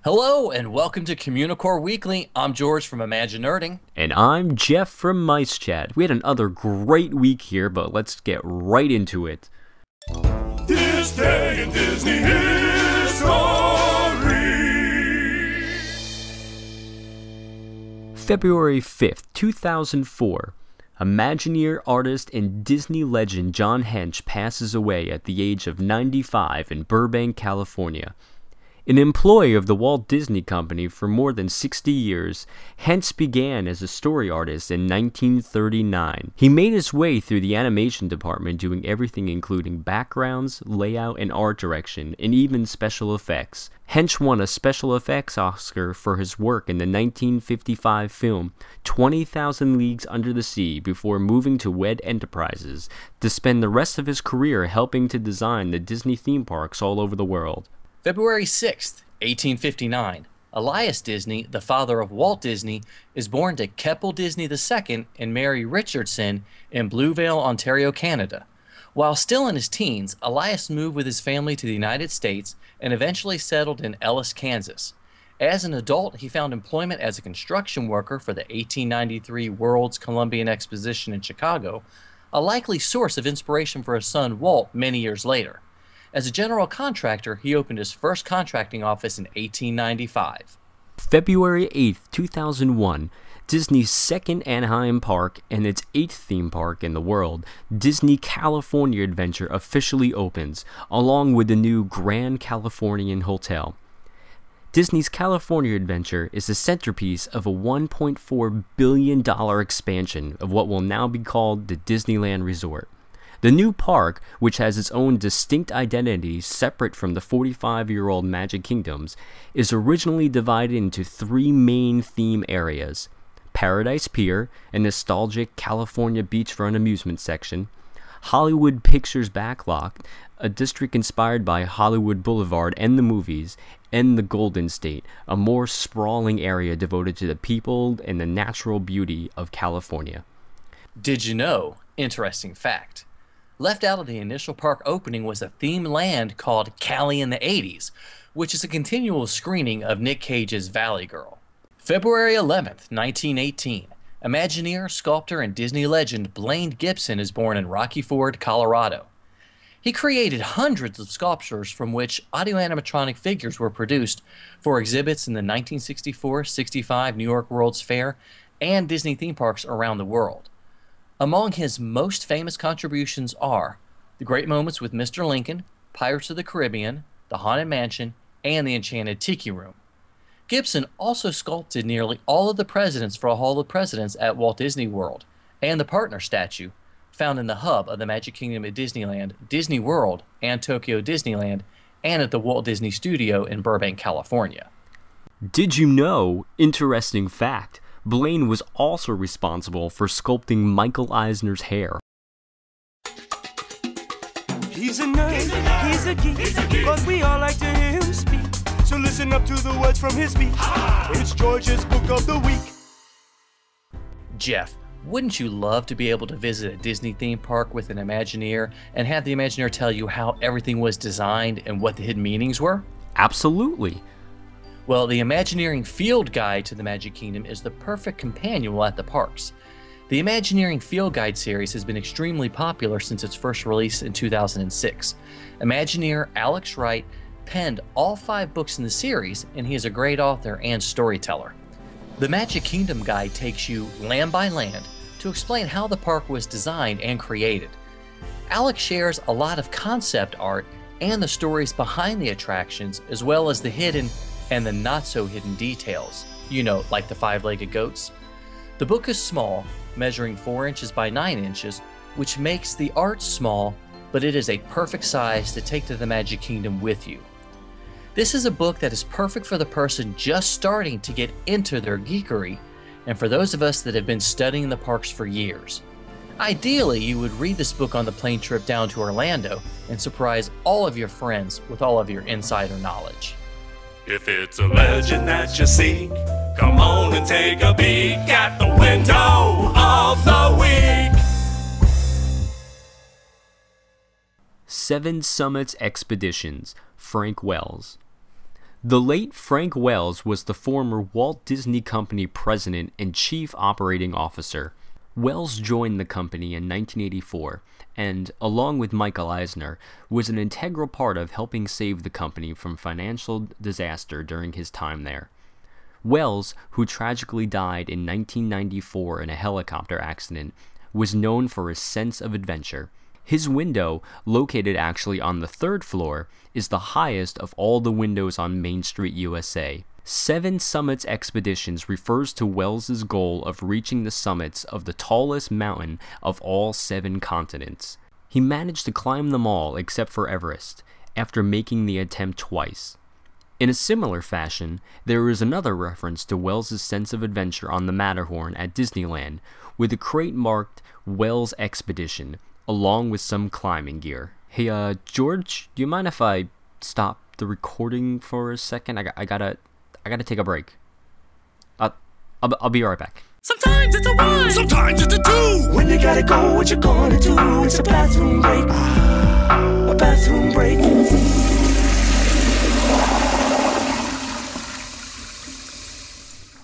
Hello and welcome to Communicore Weekly. I'm George from Imagine Nerding. And I'm Jeff from MiceChat. We had another great week here, but let's get right into it. This day in Disney history. February 5th, 2004. Imagineer, artist, and Disney legend John Hench passes away at the age of 95 in Burbank, California. An employee of the Walt Disney Company for more than 60 years, Hench began as a story artist in 1939. He made his way through the animation department doing everything including backgrounds, layout, and art direction, and even special effects. Hench won a special effects Oscar for his work in the 1955 film 20,000 Leagues Under the Sea before moving to WED Enterprises to spend the rest of his career helping to design the Disney theme parks all over the world. February 6th, 1859. Elias Disney, the father of Walt Disney, is born to Keppel Disney II and Mary Richardson in Bluevale, Ontario, Canada. While still in his teens, Elias moved with his family to the United States and eventually settled in Ellis, Kansas. As an adult, he found employment as a construction worker for the 1893 World's Columbian Exposition in Chicago, a likely source of inspiration for his son Walt many years later. As a general contractor, he opened his first contracting office in 1895. February 8th, 2001, Disney's second Anaheim park and its 8th theme park in the world, Disney California Adventure, officially opens, along with the new Grand Californian Hotel. Disney's California Adventure is the centerpiece of a $1.4 billion expansion of what will now be called the Disneyland Resort. The new park, which has its own distinct identity separate from the 45-year-old Magic Kingdoms, is originally divided into three main theme areas: Paradise Pier, a nostalgic California beachfront amusement section; Hollywood Pictures Backlot, a district inspired by Hollywood Boulevard and the movies; and the Golden State, a more sprawling area devoted to the people and the natural beauty of California. Did you know? Interesting fact. Left out of the initial park opening was a theme land called Cali in the 80s, which is a continual screening of Nick Cage's Valley Girl. February 11th, 1918. Imagineer, sculptor, and Disney legend Blaine Gibson is born in Rocky Ford, Colorado. He created hundreds of sculptures from which audio-animatronic figures were produced for exhibits in the 1964-65 New York World's Fair and Disney theme parks around the world. Among his most famous contributions are The Great Moments with Mr. Lincoln, Pirates of the Caribbean, The Haunted Mansion, and The Enchanted Tiki Room. Gibson also sculpted nearly all of the presidents for Hall of Presidents at Walt Disney World, and the partner statue, found in the hub of the Magic Kingdom at Disneyland, Disney World, and Tokyo Disneyland, and at the Walt Disney Studio in Burbank, California. Did you know? Interesting fact. Blaine was also responsible for sculpting Michael Eisner's hair. He's a nerd, he's a geek, but we all like to hear him speak. So listen up to the words from his speech. It's George's Book of the Week. Jeff, wouldn't you love to be able to visit a Disney theme park with an Imagineer and have the Imagineer tell you how everything was designed and what the hidden meanings were? Absolutely. Well, the Imagineering Field Guide to the Magic Kingdom is the perfect companion while at the parks. The Imagineering Field Guide series has been extremely popular since its first release in 2006. Imagineer Alex Wright penned all 5 books in the series, and he is a great author and storyteller. The Magic Kingdom Guide takes you land by land to explain how the park was designed and created. Alex shares a lot of concept art and the stories behind the attractions, as well as the hidden and the not-so-hidden details, like the 5-legged goats. The book is small, measuring 4 inches by 9 inches, which makes the art small, but it is a perfect size to take to the Magic Kingdom with you. This is a book that is perfect for the person just starting to get into their geekery, and for those of us that have been studying the parks for years. Ideally, you would read this book on the plane trip down to Orlando and surprise all of your friends with all of your insider knowledge. If it's a legend that you seek, come on and take a peek at the window of the week. 7 Summits Expeditions, Frank Wells. The late Frank Wells was the former Walt Disney Company president and chief operating officer. Wells joined the company in 1984 and, along with Michael Eisner, was an integral part of helping save the company from financial disaster during his time there. Wells, who tragically died in 1994 in a helicopter accident, was known for his sense of adventure. His window, located actually on the 3rd floor, is the highest of all the windows on Main Street, USA. Seven Summits Expeditions refers to Wells's goal of reaching the summits of the tallest mountain of all 7 continents. He managed to climb them all except for Everest, after making the attempt twice. In a similar fashion, there is another reference to Wells's sense of adventure on the Matterhorn at Disneyland, with a crate marked Wells Expedition, along with some climbing gear. Hey, George, do you mind if I stop the recording for a second? I gotta take a break. I'll be right back. Sometimes it's a 1, sometimes it's a 2. When you gotta go, what you gonna do? It's a bathroom break. A bathroom break.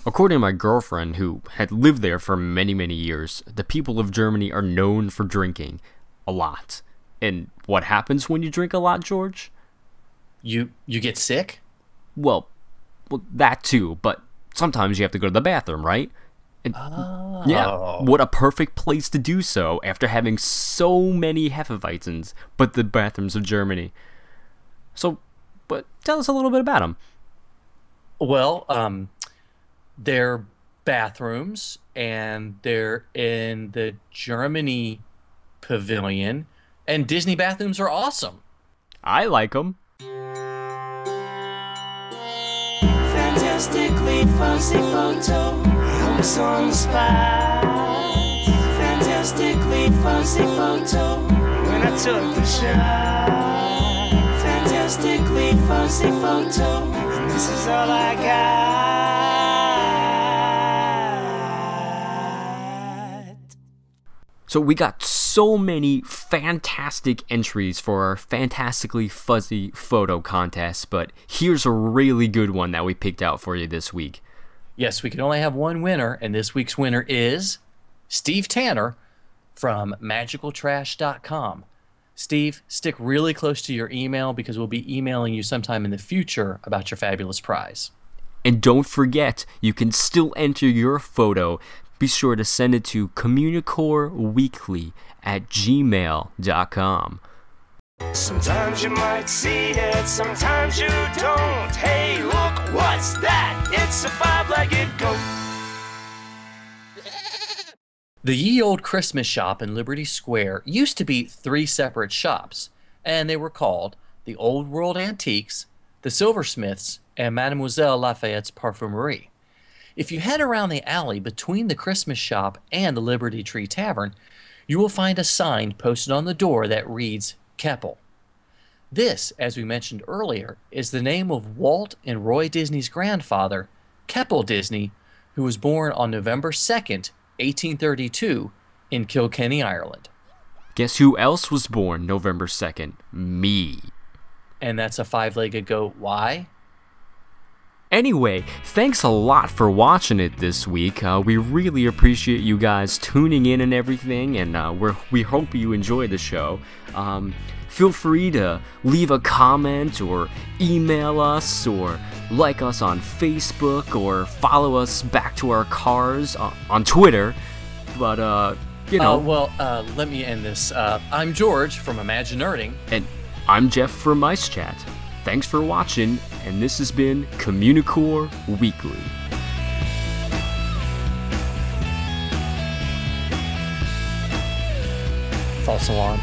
According to my girlfriend, who had lived there for many, many years, the people of Germany are known for drinking a lot. And what happens when you drink a lot, George? You get sick? Well, that too, but sometimes you have to go to the bathroom, right? And, yeah, what a perfect place to do so after having so many Hefeweizens, but the bathrooms of Germany. So, but tell us a little bit about them. Well, they're bathrooms, and they're in the Germany pavilion, and Disney bathrooms are awesome. I like them. Fantastically fuzzy photo, almost on the spot. Fantastically fuzzy photo, when I took the shot. Fantastically fuzzy photo, and this is all I got. So we got so many fantastic entries for our Fantastically Fuzzy photo contest, but here's a really good one that we picked out for you this week. Yes, we can only have one winner, and this week's winner is Steve Tanner from magicaltrash.com. Steve, stick really close to your email because we'll be emailing you sometime in the future about your fabulous prize. And don't forget, you can still enter your photo. Be sure to send it to Communicore Weekly at gmail.com. Sometimes you might see it, sometimes you don't. Hey, look, what's that? It's a 5-legged goat. The Ye Old Christmas Shop in Liberty Square used to be 3 separate shops, and they were called the Old World Antiques, the Silversmiths, and Mademoiselle Lafayette's Parfumerie. If you head around the alley between the Christmas shop and the Liberty Tree Tavern, you will find a sign posted on the door that reads Keppel. This, as we mentioned earlier, is the name of Walt and Roy Disney's grandfather, Keppel Disney, who was born on November 2nd, 1832, in Kilkenny, Ireland. Guess who else was born November 2nd? Me. And that's a 5-legged goat. Why? Anyway, thanks a lot for watching it this week. We really appreciate you guys tuning in and everything, and we hope you enjoy the show. Feel free to leave a comment or email us or like us on Facebook or follow us back to our cars on Twitter. But, you know. Let me end this. I'm George from Imaginerding. And I'm Jeff from MiceChat. Thanks for watching, and this has been Communicore Weekly. False alarm.